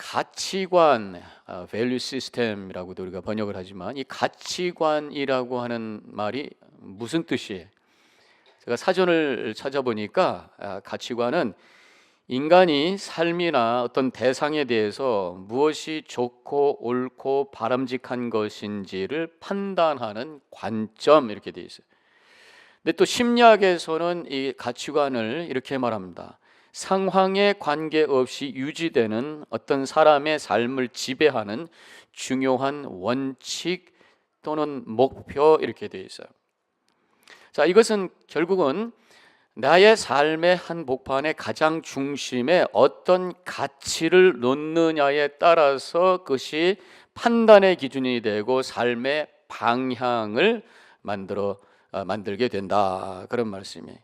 가치관, value system이라고도 우리가 번역을 하지만 이 가치관이라고 하는 말이 무슨 뜻이에요? 제가 사전을 찾아보니까 가치관은 인간이 삶이나 어떤 대상에 대해서 무엇이 좋고 옳고 바람직한 것인지를 판단하는 관점, 이렇게 되어 있어요. 근데 또 심리학에서는 이 가치관을 이렇게 말합니다. 상황에 관계없이 유지되는 어떤 사람의 삶을 지배하는 중요한 원칙 또는 목표, 이렇게 되어 있어요. 자, 이것은 결국은 나의 삶의 한복판의 가장 중심에 어떤 가치를 놓느냐에 따라서 그것이 판단의 기준이 되고 삶의 방향을 만들게 된다, 그런 말씀이에요.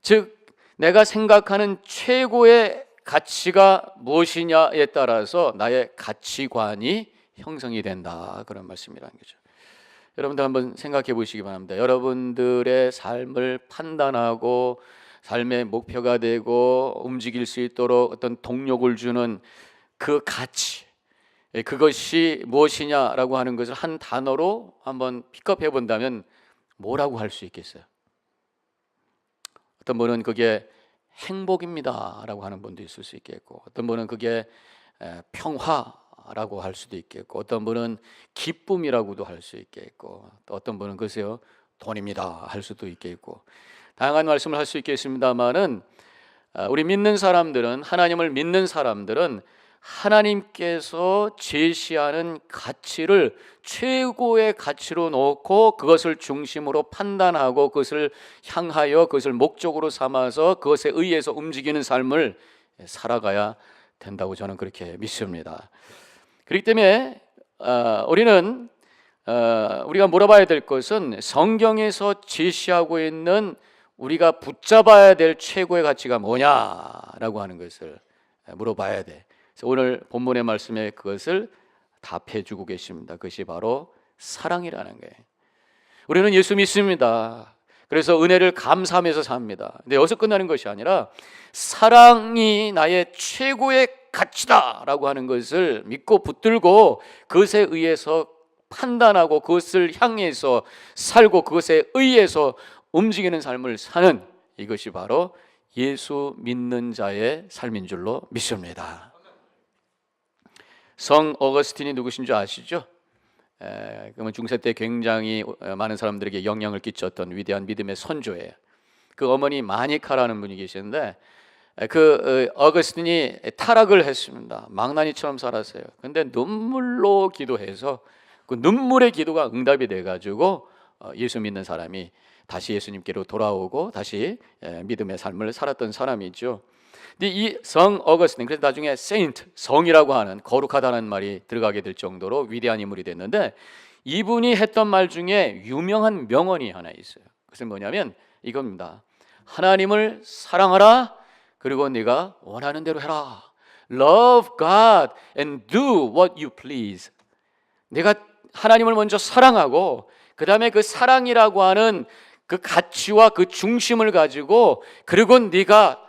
즉, 내가 생각하는 최고의 가치가 무엇이냐에 따라서 나의 가치관이 형성이 된다, 그런 말씀이라는 거죠. 여러분들 한번 생각해 보시기 바랍니다. 여러분들의 삶을 판단하고 삶의 목표가 되고 움직일 수 있도록 어떤 동력을 주는 그 가치, 그것이 무엇이냐라고 하는 것을 한 단어로 한번 픽업해 본다면 뭐라고 할 수 있겠어요? 어떤 분은 그게 행복입니다 라고 하는 분도 있을 수 있겠고, 어떤 분은 그게 평화라고 할 수도 있겠고, 어떤 분은 기쁨이라고도 할 수 있겠고, 또 어떤 분은 글쎄요 돈입니다 할 수도 있겠고, 다양한 말씀을 할 수 있겠습니다만은 우리 믿는 사람들은, 하나님을 믿는 사람들은 하나님께서 제시하는 가치를 최고의 가치로 놓고 그것을 중심으로 판단하고 그것을 향하여 그것을 목적으로 삼아서 그것에 의해서 움직이는 삶을 살아가야 된다고 저는 그렇게 믿습니다. 그렇기 때문에 우리가 물어봐야 될 것은 성경에서 제시하고 있는 우리가 붙잡아야 될 최고의 가치가 뭐냐라고 하는 것을 물어봐야 돼. 오늘 본문의 말씀에 그것을 답해 주고 계십니다. 그것이 바로 사랑이라는 거예요. 우리는 예수 믿습니다. 그래서 은혜를 감사하면서 삽니다. 근데 여기서 끝나는 것이 아니라 사랑이 나의 최고의 가치다라고 하는 것을 믿고 붙들고 그것에 의해서 판단하고 그것을 향해서 살고 그것에 의해서 움직이는 삶을 사는, 이것이 바로 예수 믿는 자의 삶인 줄로 믿습니다. 성 어거스틴이 누구신 줄 아시죠? 그러면 중세 때 굉장히 많은 사람들에게 영향을 끼쳤던 위대한 믿음의 선조예요. 그 어머니 마니카라는 분이 계시는데 그 어거스틴이 타락을 했습니다. 망나니처럼 살았어요. 근데 눈물로 기도해서 그 눈물의 기도가 응답이 돼가지고 예수 믿는 사람이 다시 예수님께로 돌아오고 다시 믿음의 삶을 살았던 사람이죠. 근데 이 성 어거스틴, 그래서 나중에 세인트, 성이라고 하는 거룩하다는 말이 들어가게 될 정도로 위대한 인물이 됐는데, 이분이 했던 말 중에 유명한 명언이 하나 있어요. 그것은 뭐냐면 이겁니다. 하나님을 사랑하라, 그리고 네가 원하는 대로 해라. Love God and do what you please. 내가 하나님을 먼저 사랑하고 그 다음에 그 사랑이라고 하는 그 가치와 그 중심을 가지고 그리고 네가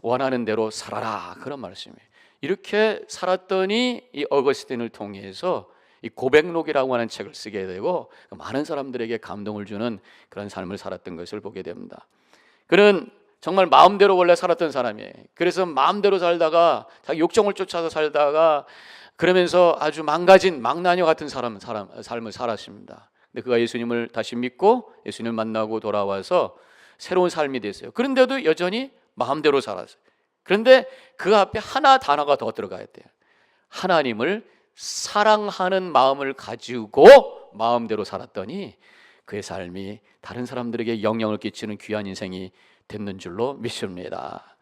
원하는 대로 살아라, 그런 말씀이에요. 이렇게 살았더니 이 어거스틴을 통해서 이 고백록이라고 하는 책을 쓰게 되고 많은 사람들에게 감동을 주는 그런 삶을 살았던 것을 보게 됩니다. 그는 정말 마음대로 원래 살았던 사람이에요. 그래서 마음대로 살다가 자기 욕정을 쫓아서 살다가 그러면서 아주 망가진 망나녀 같은 삶을 살았습니다. 근데 그가 예수님을 다시 믿고 예수님을 만나고 돌아와서 새로운 삶이 됐어요. 그런데도 여전히 마음대로 살았어요. 그런데 그 앞에 하나 단어가 더 들어가야 돼요. 하나님을 사랑하는 마음을 가지고 마음대로 살았더니 그의 삶이 다른 사람들에게 영향을 끼치는 귀한 인생이 됐는 줄로 믿습니다.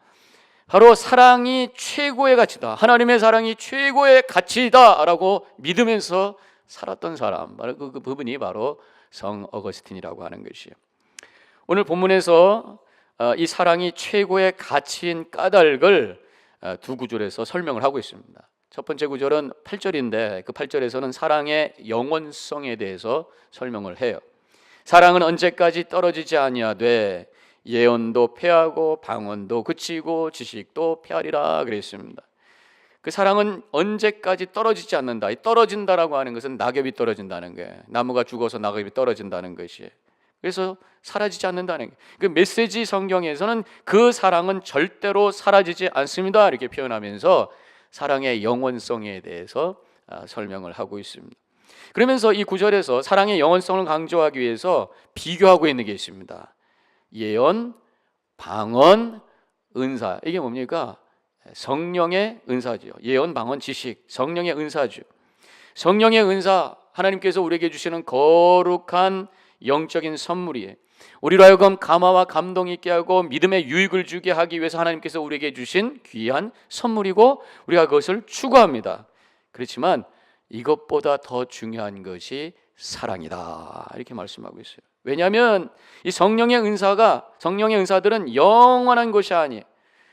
바로 사랑이 최고의 가치다, 하나님의 사랑이 최고의 가치다라고 믿으면서 살았던 사람, 바로 그 부분이 바로 성 어거스틴이라고 하는 것이에요. 오늘 본문에서 이 사랑이 최고의 가치인 까닭을 두 구절에서 설명을 하고 있습니다. 첫 번째 구절은 8절인데 그 8절에서는 사랑의 영원성에 대해서 설명을 해요. 사랑은 언제까지 떨어지지 아니하되 예언도 패하고 방언도 그치고 지식도 패하리라 그랬습니다. 그 사랑은 언제까지 떨어지지 않는다. 이 떨어진다라고 하는 것은 낙엽이 떨어진다는 거예요. 나무가 죽어서 낙엽이 떨어진다는 것이에요. 그래서 사라지지 않는다는 거예요. 그 메시지 성경에서는 그 사랑은 절대로 사라지지 않습니다 이렇게 표현하면서 사랑의 영원성에 대해서 설명을 하고 있습니다. 그러면서 이 구절에서 사랑의 영원성을 강조하기 위해서 비교하고 있는 게 있습니다. 예언, 방언, 은사. 이게 뭡니까? 성령의 은사죠. 예언, 방언, 지식, 성령의 은사죠. 성령의 은사, 하나님께서 우리에게 주시는 거룩한 영적인 선물이에요. 우리로 하여금 감화와 감동 있게 하고 믿음의 유익을 주게 하기 위해서 하나님께서 우리에게 주신 귀한 선물이고 우리가 그것을 추구합니다. 그렇지만 이것보다 더 중요한 것이 사랑이다 이렇게 말씀하고 있어요. 왜냐하면 이 성령의 은사들은 영원한 것이 아니에요.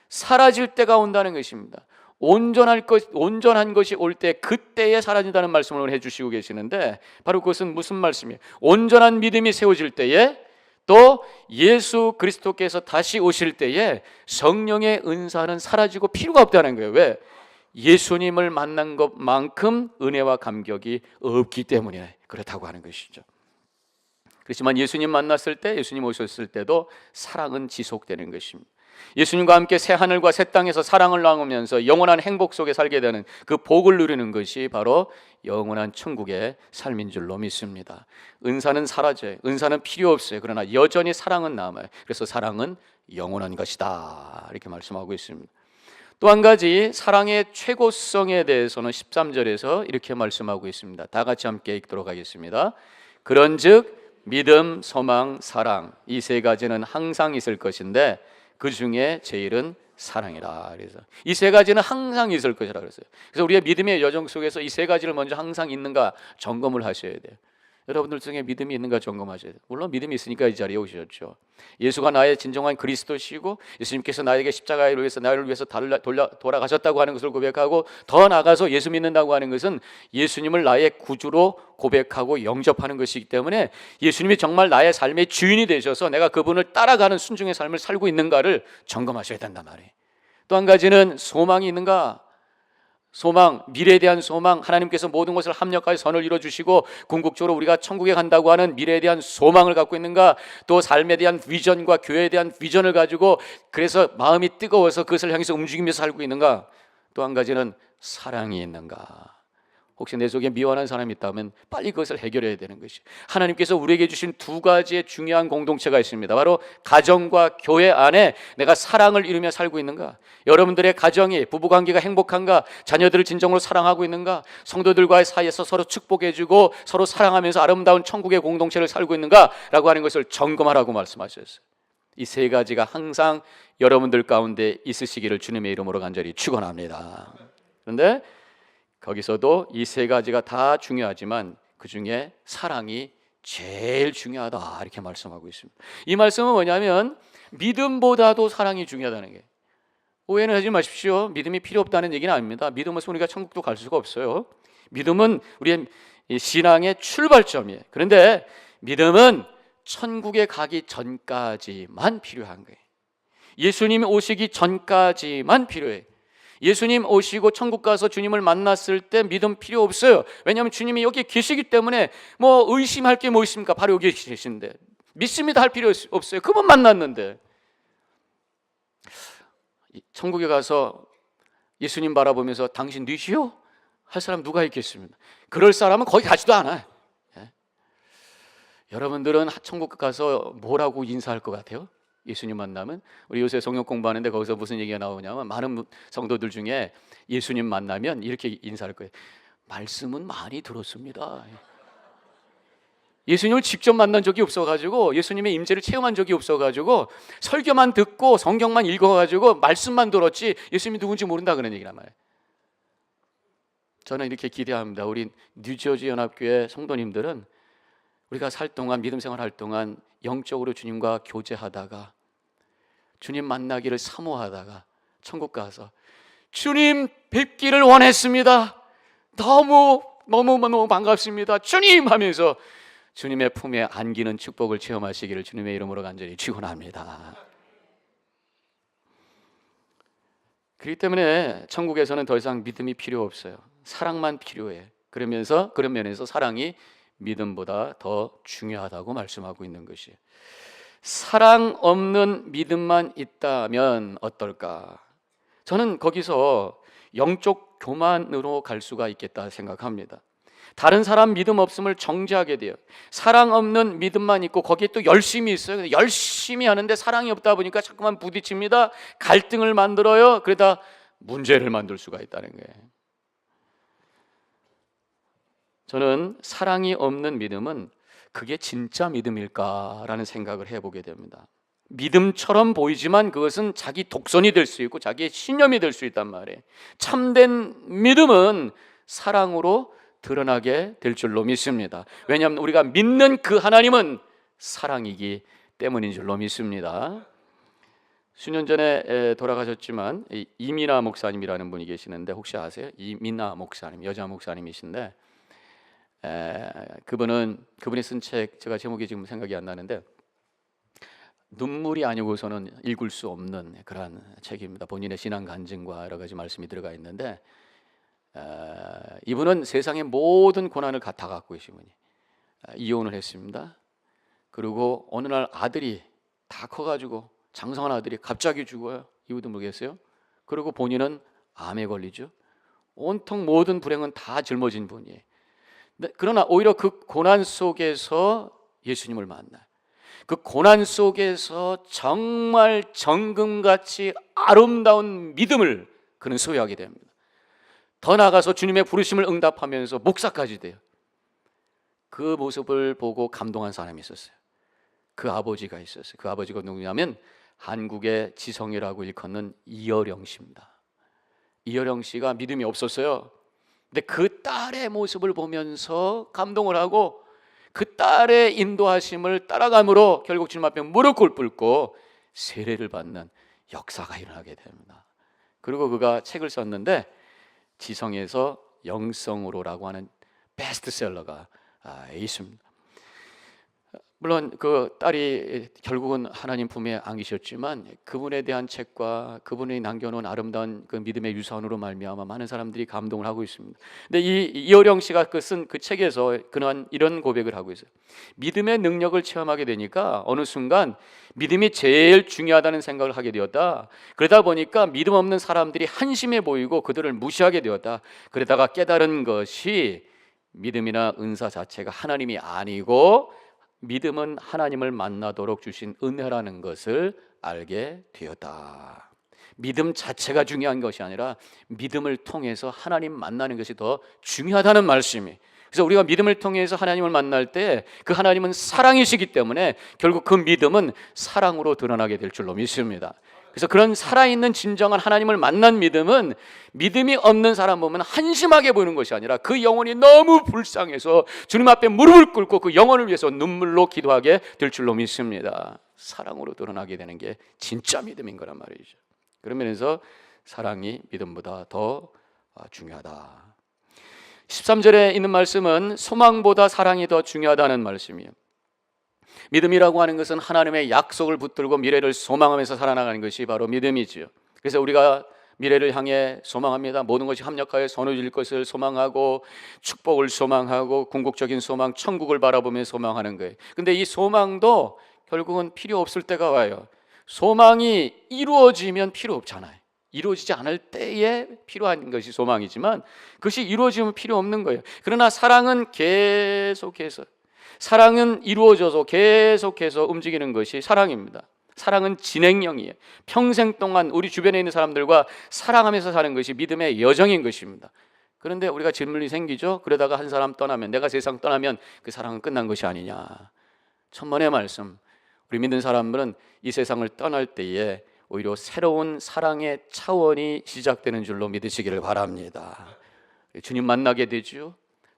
사라질 때가 온다는 것입니다. 온전한 것이 올 때 그때에 사라진다는 말씀을 해주시고 계시는데 바로 그것은 무슨 말씀이에요? 온전한 믿음이 세워질 때에 또 예수 그리스도께서 다시 오실 때에 성령의 은사는 사라지고 필요가 없다는 거예요. 왜? 예수님을 만난 것만큼 은혜와 감격이 없기 때문에 그렇다고 하는 것이죠. 그렇지만 예수님 만났을 때, 예수님 오셨을 때도 사랑은 지속되는 것입니다. 예수님과 함께 새 하늘과 새 땅에서 사랑을 나누면서 영원한 행복 속에 살게 되는 그 복을 누리는 것이 바로 영원한 천국의 삶인 줄로 믿습니다. 은사는 사라져요. 은사는 필요 없어요. 그러나 여전히 사랑은 남아요. 그래서 사랑은 영원한 것이다 이렇게 말씀하고 있습니다. 또 한 가지 사랑의 최고성에 대해서는 13절에서 이렇게 말씀하고 있습니다. 다 같이 함께 읽도록 하겠습니다. 그런즉 믿음, 소망, 사랑 이 세 가지는 항상 있을 것인데 그 중에 제일은 사랑이라. 그래서 이 세 가지는 항상 있을 것이라 그랬어요. 그래서 우리의 믿음의 여정 속에서 이 세 가지를 먼저 항상 있는가 점검을 하셔야 돼요. 여러분들 중에 믿음이 있는가 점검하셔야 돼요. 물론 믿음이 있으니까 이 자리에 오셨죠. 예수가 나의 진정한 그리스도시고 예수님께서 나에게 십자가를 위해서 나를 위해서 돌아가셨다고 하는 것을 고백하고 더 나아가서 예수 믿는다고 하는 것은 예수님을 나의 구주로 고백하고 영접하는 것이기 때문에 예수님이 정말 나의 삶의 주인이 되셔서 내가 그분을 따라가는 순종의 삶을 살고 있는가를 점검하셔야 된단 말이에요. 또 한 가지는 소망이 있는가. 소망, 미래에 대한 소망, 하나님께서 모든 것을 합력하여 선을 이루어주시고 궁극적으로 우리가 천국에 간다고 하는 미래에 대한 소망을 갖고 있는가. 또 삶에 대한 비전과 교회에 대한 비전을 가지고 그래서 마음이 뜨거워서 그것을 향해서 움직이면서 살고 있는가. 또 한 가지는 사랑이 있는가. 혹시 내 속에 미워하는 사람이 있다면 빨리 그것을 해결해야 되는 것이. 하나님께서 우리에게 주신 두 가지의 중요한 공동체가 있습니다. 바로 가정과 교회 안에 내가 사랑을 이루며 살고 있는가. 여러분들의 가정이 부부관계가 행복한가. 자녀들을 진정으로 사랑하고 있는가. 성도들과의 사이에서 서로 축복해주고 서로 사랑하면서 아름다운 천국의 공동체를 살고 있는가 라고 하는 것을 점검하라고 말씀하셨어요. 이 세 가지가 항상 여러분들 가운데 있으시기를 주님의 이름으로 간절히 축원합니다. 그런데 거기서도 이 세 가지가 다 중요하지만 그 중에 사랑이 제일 중요하다 이렇게 말씀하고 있습니다. 이 말씀은 뭐냐면 믿음보다도 사랑이 중요하다는 게. 오해는 하지 마십시오. 믿음이 필요 없다는 얘기는 아닙니다. 믿음 없으면 우리가 천국도 갈 수가 없어요. 믿음은 우리의 신앙의 출발점이에요. 그런데 믿음은 천국에 가기 전까지만 필요한 거예요. 예수님이 오시기 전까지만 필요해요. 예수님 오시고 천국 가서 주님을 만났을 때 믿음 필요 없어요. 왜냐하면 주님이 여기 계시기 때문에 뭐 의심할 게 뭐 있습니까? 바로 여기 계신데 믿습니다 할 필요 없어요. 그분 만났는데. 천국에 가서 예수님 바라보면서 당신 뉘시오? 할 사람 누가 있겠습니까? 그럴 사람은 거기 가지도 않아요. 예? 여러분들은 천국 가서 뭐라고 인사할 것 같아요? 예수님 만나면 우리 요새 성경 공부하는데 거기서 무슨 얘기가 나오냐면 많은 성도들 중에 예수님 만나면 이렇게 인사할 거예요. 말씀은 많이 들었습니다. 예수님을 직접 만난 적이 없어가지고 예수님의 임재를 체험한 적이 없어가지고 설교만 듣고 성경만 읽어가지고 말씀만 들었지 예수님이 누군지 모른다 그런 얘기란 말이에요. 저는 이렇게 기대합니다. 우리 뉴저지 연합교회 성도님들은 우리가 살 동안 믿음 생활할 동안 영적으로 주님과 교제하다가 주님 만나기를 사모하다가 천국 가서 주님 뵙기를 원했습니다. 너무 반갑습니다. 주님 하면서 주님의 품에 안기는 축복을 체험하시기를 주님의 이름으로 간절히 축원합니다. 그렇기 때문에 천국에서는 더 이상 믿음이 필요 없어요. 사랑만 필요해. 그러면서 그런 면에서 사랑이 믿음보다 더 중요하다고 말씀하고 있는 것이에요. 사랑 없는 믿음만 있다면 어떨까? 저는 거기서 영적 교만으로 갈 수가 있겠다 생각합니다. 다른 사람 믿음 없음을 정죄하게 돼요. 사랑 없는 믿음만 있고 거기에 또 열심이 있어요. 열심히 하는데 사랑이 없다 보니까 자꾸만 부딪힙니다. 갈등을 만들어요. 그러다 문제를 만들 수가 있다는 거예요. 저는 사랑이 없는 믿음은 그게 진짜 믿음일까라는 생각을 해보게 됩니다. 믿음처럼 보이지만 그것은 자기 독선이 될 수 있고 자기의 신념이 될 수 있단 말이에요. 참된 믿음은 사랑으로 드러나게 될 줄로 믿습니다. 왜냐하면 우리가 믿는 그 하나님은 사랑이기 때문인 줄로 믿습니다. 수년 전에 돌아가셨지만 이민아 목사님이라는 분이 계시는데 혹시 아세요? 이민아 목사님, 여자 목사님이신데 그분이 쓴 책, 제가 제목이 지금 생각이 안 나는데 눈물이 아니고서는 읽을 수 없는 그런 책입니다. 본인의 신앙 간증과 여러 가지 말씀이 들어가 있는데 이분은 세상의 모든 고난을 다 갖고 계신 분이 이혼을 했습니다. 그리고 어느 날 아들이 다 커가지고 장성한 아들이 갑자기 죽어요. 이유도 모르겠어요. 그리고 본인은 암에 걸리죠. 온통 모든 불행은 다 짊어진 분이에요. 그러나 오히려 그 고난 속에서 예수님을 만나요. 그 고난 속에서 정말 정금같이 아름다운 믿음을 그는 소유하게 됩니다. 더 나아가서 주님의 부르심을 응답하면서 목사까지 돼요. 그 모습을 보고 감동한 사람이 있었어요. 그 아버지가 있었어요. 그 아버지가 누구냐면 한국의 지성이라고 일컫는 이어령 씨입니다. 이어령 씨가 믿음이 없었어요. 근데 그 딸의 모습을 보면서 감동을 하고 그 딸의 인도하심을 따라감으로 결국 주님 앞에 무릎을 꿇고 세례를 받는 역사가 일어나게 됩니다. 그리고 그가 책을 썼는데 지성에서 영성으로라고 하는 베스트셀러가 있습니다. 물론 그 딸이 결국은 하나님 품에 안기셨지만 그분에 대한 책과 그분이 남겨놓은 아름다운 그 믿음의 유산으로 말미암아 많은 사람들이 감동을 하고 있습니다. 근데 이어령 씨가 쓴 그 책에서 그런 이런 고백을 하고 있어요. 믿음의 능력을 체험하게 되니까 어느 순간 믿음이 제일 중요하다는 생각을 하게 되었다. 그러다 보니까 믿음 없는 사람들이 한심해 보이고 그들을 무시하게 되었다. 그러다가 깨달은 것이 믿음이나 은사 자체가 하나님이 아니고 믿음은 하나님을 만나도록 주신 은혜라는 것을 알게 되었다. 믿음 자체가 중요한 것이 아니라 믿음을 통해서 하나님 만나는 것이 더 중요하다는 말씀이. 그래서 우리가 믿음을 통해서 하나님을 만날 때 그 하나님은 사랑이시기 때문에 결국 그 믿음은 사랑으로 드러나게 될 줄로 믿습니다. 그래서 그런 살아있는 진정한 하나님을 만난 믿음은 믿음이 없는 사람 보면 한심하게 보이는 것이 아니라 그 영혼이 너무 불쌍해서 주님 앞에 무릎을 꿇고 그 영혼을 위해서 눈물로 기도하게 될 줄로 믿습니다. 사랑으로 드러나게 되는 게 진짜 믿음인 거란 말이죠. 그런 면에서 사랑이 믿음보다 더 중요하다. 13절에 있는 말씀은 소망보다 사랑이 더 중요하다는 말씀이에요. 믿음이라고 하는 것은 하나님의 약속을 붙들고 미래를 소망하면서 살아나가는 것이 바로 믿음이지요. 그래서 우리가 미래를 향해 소망합니다. 모든 것이 합력하여 선해질 것을 소망하고 축복을 소망하고 궁극적인 소망, 천국을 바라보며 소망하는 거예요. 근데 이 소망도 결국은 필요 없을 때가 와요. 소망이 이루어지면 필요 없잖아요. 이루어지지 않을 때에 필요한 것이 소망이지만 그것이 이루어지면 필요 없는 거예요. 그러나 사랑은 계속해서, 사랑은 이루어져서 계속해서 움직이는 것이 사랑입니다. 사랑은 진행형이에요. 평생 동안 우리 주변에 있는 사람들과 사랑하면서 사는 것이 믿음의 여정인 것입니다. 그런데 우리가 질문이 생기죠. 그러다가 한 사람 떠나면, 내가 세상 떠나면 그 사랑은 끝난 것이 아니냐. 천만의 말씀, 우리 믿는 사람들은 이 세상을 떠날 때에 오히려 새로운 사랑의 차원이 시작되는 줄로 믿으시기를 바랍니다. 주님 만나게 되죠.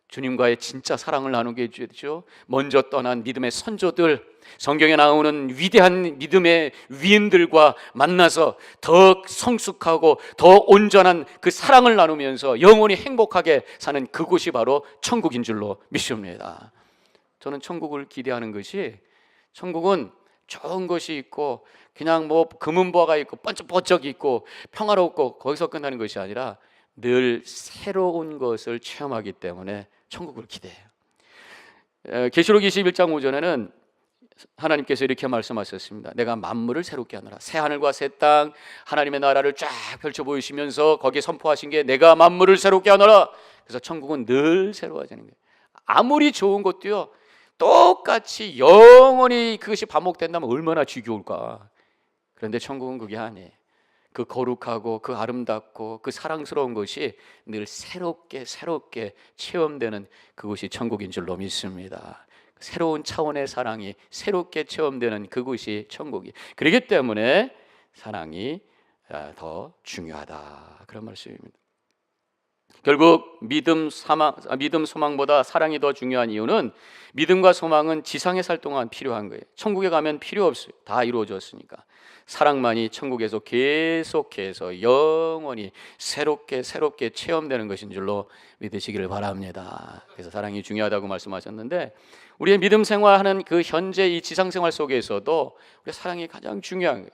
주님과의 진짜 사랑을 나누게 되죠. 먼저 떠난 믿음의 선조들, 성경에 나오는 위대한 믿음의 위인들과 만나서 더 성숙하고 더 온전한 그 사랑을 나누면서 영원히 행복하게 사는 그곳이 바로 천국인 줄로 믿습니다. 저는 천국을 기대하는 것이, 천국은 좋은 것이 있고 그냥 뭐 금은보화가 있고 번쩍번쩍 있고 평화롭고 거기서 끝나는 것이 아니라 늘 새로운 것을 체험하기 때문에 천국을 기대해요. 계시록 21장 5절에는 하나님께서 이렇게 말씀하셨습니다. 내가 만물을 새롭게 하노라. 새 하늘과 새 땅, 하나님의 나라를 쫙 펼쳐 보이시면서 거기에 선포하신 게 내가 만물을 새롭게 하노라. 그래서 천국은 늘 새로워지는 거예요. 아무리 좋은 것도요, 똑같이 영원히 그것이 반복된다면 얼마나 지겨울까. 그런데 천국은 그게 아니에요. 그 거룩하고 그 아름답고 그 사랑스러운 것이 늘 새롭게 체험되는 그것이 천국인 줄로 믿습니다. 새로운 차원의 사랑이 새롭게 체험되는 그것이 천국이. 그렇기 때문에 사랑이 더 중요하다, 그런 말씀입니다. 결국 믿음, 소망보다 사랑이 더 중요한 이유는 믿음과 소망은 지상에 살 동안 필요한 거예요. 천국에 가면 필요 없어요. 다 이루어졌으니까. 사랑만이 천국에서 계속해서 영원히 새롭게 체험되는 것인 줄로 믿으시기를 바랍니다. 그래서 사랑이 중요하다고 말씀하셨는데, 우리의 믿음 생활하는 그 현재 이 지상 생활 속에서도 우리 사랑이 가장 중요한 거예요.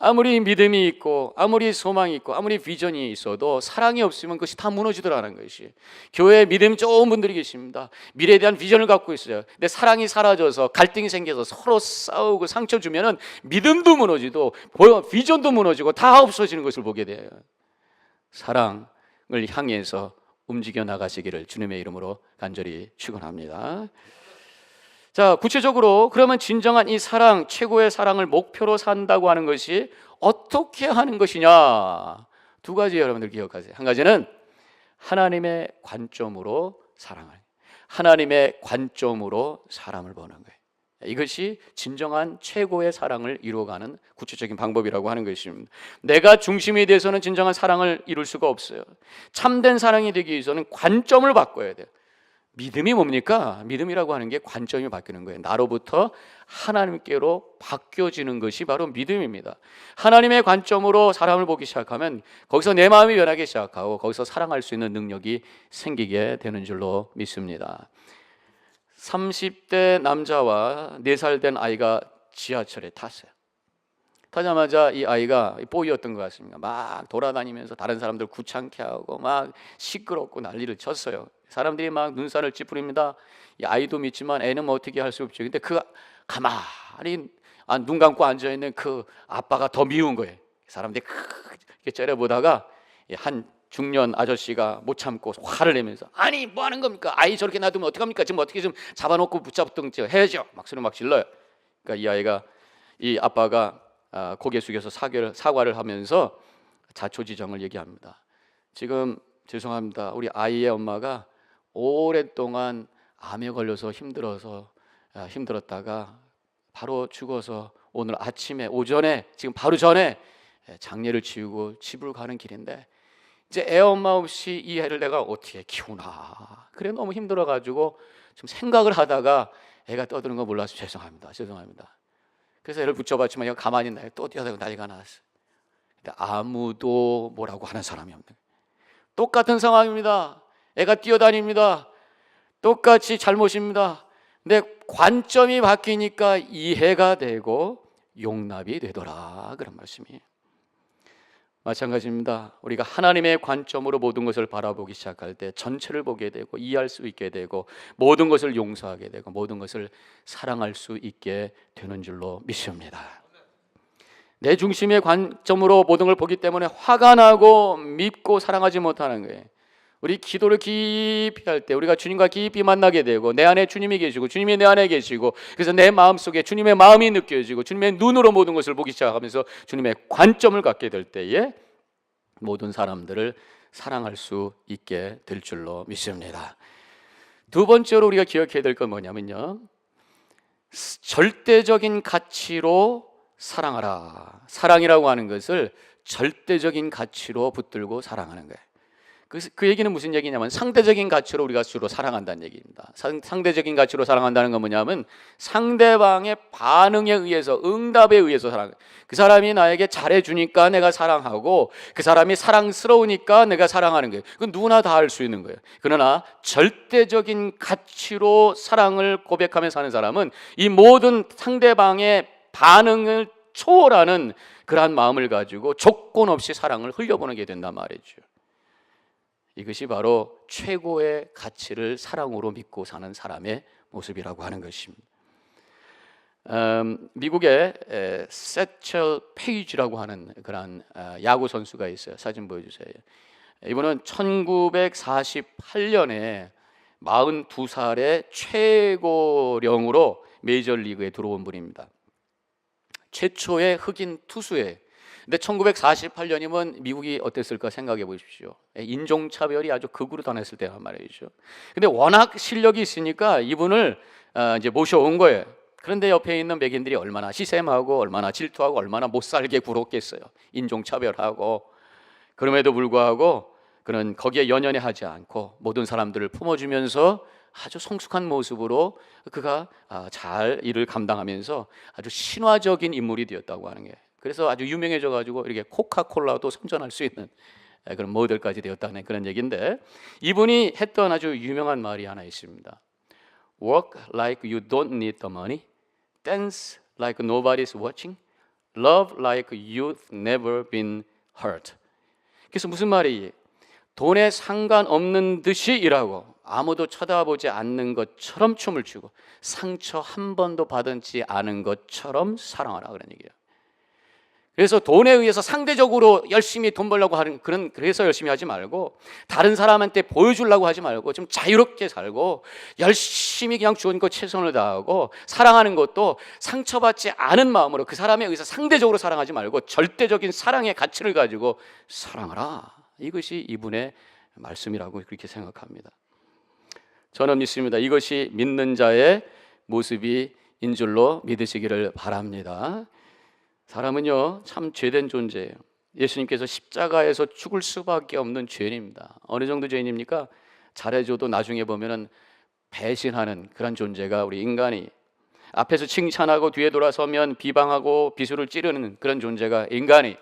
아무리 믿음이 있고 아무리 소망이 있고 아무리 비전이 있어도 사랑이 없으면 그것이 다 무너지더라는 것이. 교회에 믿음 좋은 분들이 계십니다. 미래에 대한 비전을 갖고 있어요. 근데 사랑이 사라져서 갈등이 생겨서 서로 싸우고 상처 주면은 믿음도 무너지고 비전도 무너지고 다 없어지는 것을 보게 돼요. 사랑을 향해서 움직여 나가시기를 주님의 이름으로 간절히 축원합니다. 자, 구체적으로 그러면 진정한 이 사랑, 최고의 사랑을 목표로 산다고 하는 것이 어떻게 하는 것이냐? 두 가지 여러분들 기억하세요. 한 가지는 하나님의 관점으로 사랑을, 하나님의 관점으로 사람을 보는 거예요. 이것이 진정한 최고의 사랑을 이루어가는 구체적인 방법이라고 하는 것입니다. 내가 중심이 돼서는 진정한 사랑을 이룰 수가 없어요. 참된 사랑이 되기 위해서는 관점을 바꿔야 돼요. 믿음이 뭡니까? 믿음이라고 하는 게 관점이 바뀌는 거예요. 나로부터 하나님께로 바뀌어지는 것이 바로 믿음입니다. 하나님의 관점으로 사람을 보기 시작하면 거기서 내 마음이 변하기 시작하고 거기서 사랑할 수 있는 능력이 생기게 되는 줄로 믿습니다. 30대 남자와 4살 된 아이가 지하철에 탔어요. 타자마자 이 아이가 뽀이였던 것 같습니다. 막 돌아다니면서 다른 사람들 귀찮게 하고 막 시끄럽고 난리를 쳤어요. 사람들이 막 눈살을 찌푸립니다. 이 아이도 믿지만 애는 뭐 어떻게 할 수 없죠. 근데 그 가만히 눈 감고 앉아있는 그 아빠가 더 미운 거예요. 사람들이 크게 째려보다가 한 중년 아저씨가 못 참고 화를 내면서, 아니 뭐 하는 겁니까? 아이 저렇게 놔두면 어떡합니까? 지금 어떻게 좀 잡아놓고 붙잡든지 해야죠. 막 소리 막 질러요. 그러니까 이 아이가, 이 아빠가 고개 숙여서 사과를 하면서 자초지정을 얘기합니다. 지금 죄송합니다. 우리 아이의 엄마가 오랫동안 암에 걸려서 힘들었다가 바로 죽어서 오늘 아침에 오전에 지금 바로 전에 장례를 치우고 집으로 가는 길인데 이제 애 엄마 없이 이 애를 내가 어떻게 키우나, 그래 너무 힘들어가지고 좀 생각을 하다가 애가 떠드는 거 몰라서 죄송합니다. 그래서 애를 붙여봤지만 얘가 가만히 있나요? 또 뛰어다니고 난리가 났어요. 근데 아무도 뭐라고 하는 사람이 없는 거예요. 똑같은 상황입니다. 애가 뛰어다닙니다. 똑같이 잘못입니다. 근데 관점이 바뀌니까 이해가 되고 용납이 되더라, 그런 말씀이에요. 마찬가지입니다. 우리가 하나님의 관점으로 모든 것을 바라보기 시작할 때 전체를 보게 되고 이해할 수 있게 되고 모든 것을 용서하게 되고 모든 것을 사랑할 수 있게 되는 줄로 믿습니다. 내 중심의 관점으로 모든 걸 보기 때문에 화가 나고 밉고 사랑하지 못하는 거예요. 우리 기도를 깊이 할 때 우리가 주님과 깊이 만나게 되고 내 안에 주님이 계시고 주님이 내 안에 계시고 그래서 내 마음속에 주님의 마음이 느껴지고 주님의 눈으로 모든 것을 보기 시작하면서 주님의 관점을 갖게 될 때에 모든 사람들을 사랑할 수 있게 될 줄로 믿습니다. 두 번째로 우리가 기억해야 될 건 뭐냐면요, 절대적인 가치로 사랑하라. 사랑이라고 하는 것을 절대적인 가치로 붙들고 사랑하는 거예요. 그 얘기는 무슨 얘기냐면 상대적인 가치로 우리가 주로 사랑한다는 얘기입니다. 상대적인 가치로 사랑한다는 건 뭐냐면 상대방의 반응에 의해서, 응답에 의해서 사랑. 그 사람이 나에게 잘해주니까 내가 사랑하고 그 사람이 사랑스러우니까 내가 사랑하는 거예요. 그건 누구나 다 할 수 있는 거예요. 그러나 절대적인 가치로 사랑을 고백하며 사는 사람은 이 모든 상대방의 반응을 초월하는 그러한 마음을 가지고 조건 없이 사랑을 흘려보내게 된단 말이죠. 이것이 바로 최고의 가치를 사랑으로 믿고 사는 사람의 모습이라고 하는 것입니다. 미국의 세철 페이지라고 하는 그런 야구 선수가 있어요. 사진 보여주세요. 이분은 1948년에 42살의 최고령으로 메이저리그에 들어온 분입니다. 최초의 흑인 투수예요. 근데 1948년이면 미국이 어땠을까 생각해 보십시오. 인종차별이 아주 극으로 단했을 때란 말이죠. 근데 워낙 실력이 있으니까 이분을 이제 모셔온 거예요. 그런데 옆에 있는 백인들이 얼마나 시샘하고 얼마나 질투하고 얼마나 못살게 굴었겠어요. 인종차별하고. 그럼에도 불구하고 그는 거기에 연연해 하지 않고 모든 사람들을 품어주면서 아주 성숙한 모습으로 그가 잘 일을 감당하면서 아주 신화적인 인물이 되었다고 하는 게, 그래서 아주 유명해져 가지고 이렇게 코카콜라도 선전할 수 있는 그런 모델까지 되었다는 그런 얘기인데, 이분이 했던 아주 유명한 말이 하나 있습니다. Work like you don't need the money, dance like nobody's watching, love like you've never been hurt. 그래서 무슨 말이, 돈에 상관없는 듯이 일하고 아무도 쳐다보지 않는 것처럼 춤을 추고 상처 한 번도 받지 않은 것처럼 사랑하라, 그런 얘기예요. 그래서 돈에 의해서 상대적으로 열심히 돈 벌려고 하는 그래서 열심히 하지 말고, 다른 사람한테 보여주려고 하지 말고 좀 자유롭게 살고 열심히 그냥 주어진 것 최선을 다하고, 사랑하는 것도 상처받지 않은 마음으로 그 사람에 의해서 상대적으로 사랑하지 말고 절대적인 사랑의 가치를 가지고 사랑하라. 이것이 이분의 말씀이라고 그렇게 생각합니다. 저는 믿습니다. 이것이 믿는 자의 모습인 줄로 믿으시기를 바랍니다. 사람은요 참 죄된 존재예요. 예수님께서 십자가에서 죽을 수밖에 없는 죄인입니다. 어느 정도 죄인입니까? 잘해줘도 나중에 보면은 배신하는 그런 존재가 우리 인간이, 앞에서 칭찬하고 뒤에 돌아서면 비방하고 비수를 찌르는 그런 존재가 인간이.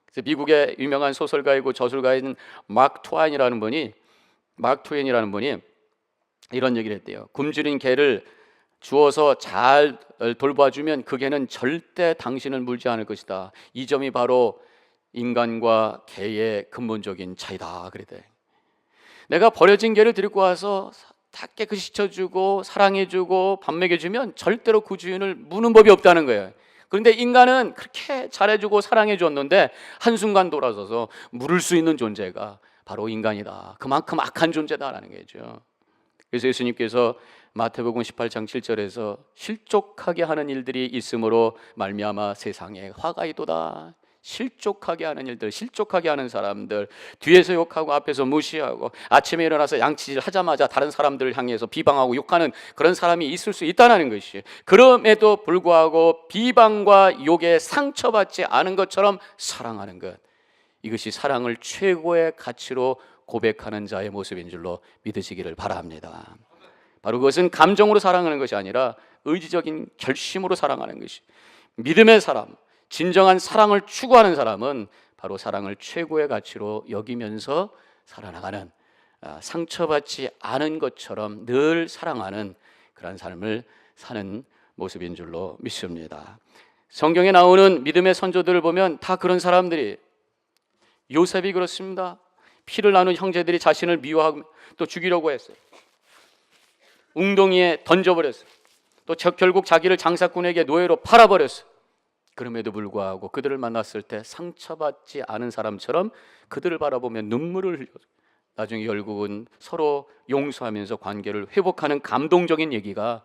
그래서 미국의 유명한 소설가이고 저술가인 마크 트웨인이라는 분이 이런 얘기를 했대요. 굶주린 개를 주어서 잘 돌봐주면 그 개는 절대 당신을 물지 않을 것이다. 이 점이 바로 인간과 개의 근본적인 차이다, 그랬대. 내가 버려진 개를 데리고 와서 다 깨끗이 씻어주고 사랑해주고 밥 먹여주면 절대로 그 주인을 무는 법이 없다는 거예요. 그런데 인간은 그렇게 잘해주고 사랑해줬는데 한순간 돌아서서 물을 수 있는 존재가 바로 인간이다. 그만큼 악한 존재다라는 거죠. 그래서 예수님께서 마태복음 18장 7절에서 실족하게 하는 일들이 있으므로 말미암아 세상에 화가 있도다. 실족하게 하는 일들, 실족하게 하는 사람들, 뒤에서 욕하고 앞에서 무시하고 아침에 일어나서 양치질 하자마자 다른 사람들을 향해서 비방하고 욕하는 그런 사람이 있을 수 있다는 것이, 그럼에도 불구하고 비방과 욕에 상처받지 않은 것처럼 사랑하는 것, 이것이 사랑을 최고의 가치로 고백하는 자의 모습인 줄로 믿으시기를 바랍니다. 바로 그것은 감정으로 사랑하는 것이 아니라 의지적인 결심으로 사랑하는 것이, 믿음의 사람, 진정한 사랑을 추구하는 사람은 바로 사랑을 최고의 가치로 여기면서 살아나가는, 상처받지 않은 것처럼 늘 사랑하는 그런 삶을 사는 모습인 줄로 믿습니다. 성경에 나오는 믿음의 선조들을 보면 다 그런 사람들이, 요셉이 그렇습니다. 피를 나눈 형제들이 자신을 미워하고 또 죽이려고 했어요. 웅덩이에 던져버렸어요. 또 결국 자기를 장사꾼에게 노예로 팔아버렸어요. 그럼에도 불구하고 그들을 만났을 때 상처받지 않은 사람처럼 그들을 바라보며 눈물을 흘려요. 나중에 결국은 서로 용서하면서 관계를 회복하는 감동적인 얘기가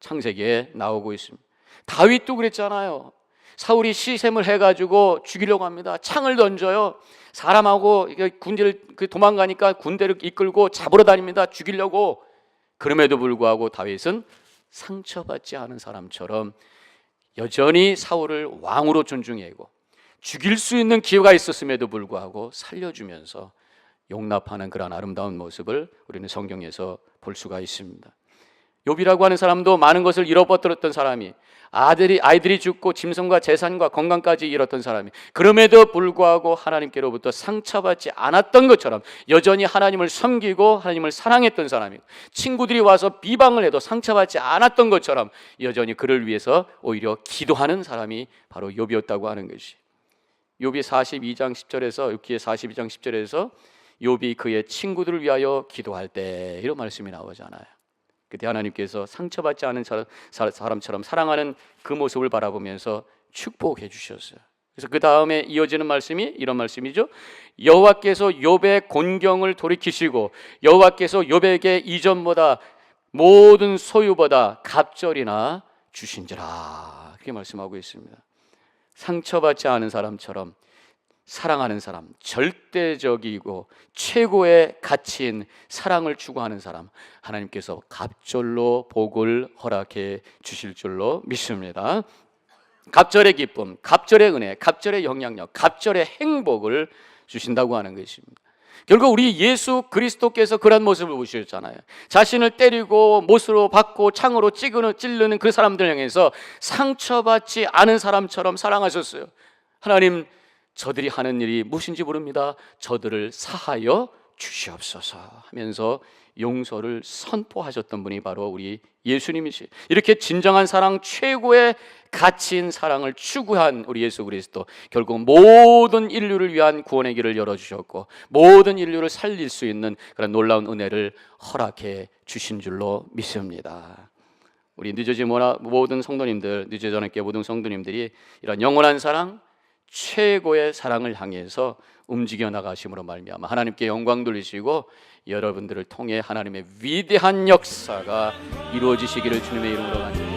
창세기에 나오고 있습니다. 다윗도 그랬잖아요. 사울이 시샘을 해가지고 죽이려고 합니다. 창을 던져요. 사람하고 군대를 도망가니까 군대를 이끌고 잡으러 다닙니다. 죽이려고. 그럼에도 불구하고 다윗은 상처받지 않은 사람처럼 여전히 사울을 왕으로 존중하고 죽일 수 있는 기회가 있었음에도 불구하고 살려주면서 용납하는 그런 아름다운 모습을 우리는 성경에서 볼 수가 있습니다. 욥이라고 하는 사람도 많은 것을 잃어버렸던 사람이, 아이들이 죽고 짐승과 재산과 건강까지 잃었던 사람이, 그럼에도 불구하고 하나님께로부터 상처받지 않았던 것처럼 여전히 하나님을 섬기고 하나님을 사랑했던 사람이, 친구들이 와서 비방을 해도 상처받지 않았던 것처럼 여전히 그를 위해서 오히려 기도하는 사람이 바로 욥이었다고 하는 것이, 욥이 42장 10절에서 욥기의 42장 10절에서 욥이 그의 친구들을 위하여 기도할 때 이런 말씀이 나오잖아요. 그때 하나님께서 상처받지 않은 사람처럼 사랑하는 그 모습을 바라보면서 축복해 주셨어요. 그래서 그 다음에 이어지는 말씀이 이런 말씀이죠. 여호와께서 욥의 곤경을 돌이키시고 여호와께서 욥에게 이전보다 모든 소유보다 갑절이나 주신지라, 그렇게 말씀하고 있습니다. 상처받지 않은 사람처럼 사랑하는 사람, 절대적이고 최고의 가치인 사랑을 추구하는 사람, 하나님께서 갑절로 복을 허락해 주실 줄로 믿습니다. 갑절의 기쁨, 갑절의 은혜, 갑절의 영향력, 갑절의 행복을 주신다고 하는 것입니다. 결국 우리 예수 그리스도께서 그런 모습을 보셨잖아요. 자신을 때리고 못으로 박고 창으로 찌르는 그 사람들 향해서 상처받지 않은 사람처럼 사랑하셨어요. 하나님, 저들이 하는 일이 무엇인지 모릅니다. 저들을 사하여 주시옵소서 하면서 용서를 선포하셨던 분이 바로 우리 예수님이시. 이렇게 진정한 사랑, 최고의 가치인 사랑을 추구한 우리 예수 그리스도, 결국 모든 인류를 위한 구원의 길을 열어주셨고 모든 인류를 살릴 수 있는 그런 놀라운 은혜를 허락해 주신 줄로 믿습니다. 우리 늦어진 모든 성도님들, 늦어진 않게 모든 성도님들이 이런 영원한 사랑, 최고의 사랑을 향해서 움직여 나가심으로 말미암아 하나님께 영광 돌리시고 여러분들을 통해 하나님의 위대한 역사가 이루어지시기를 주님의 이름으로 간절히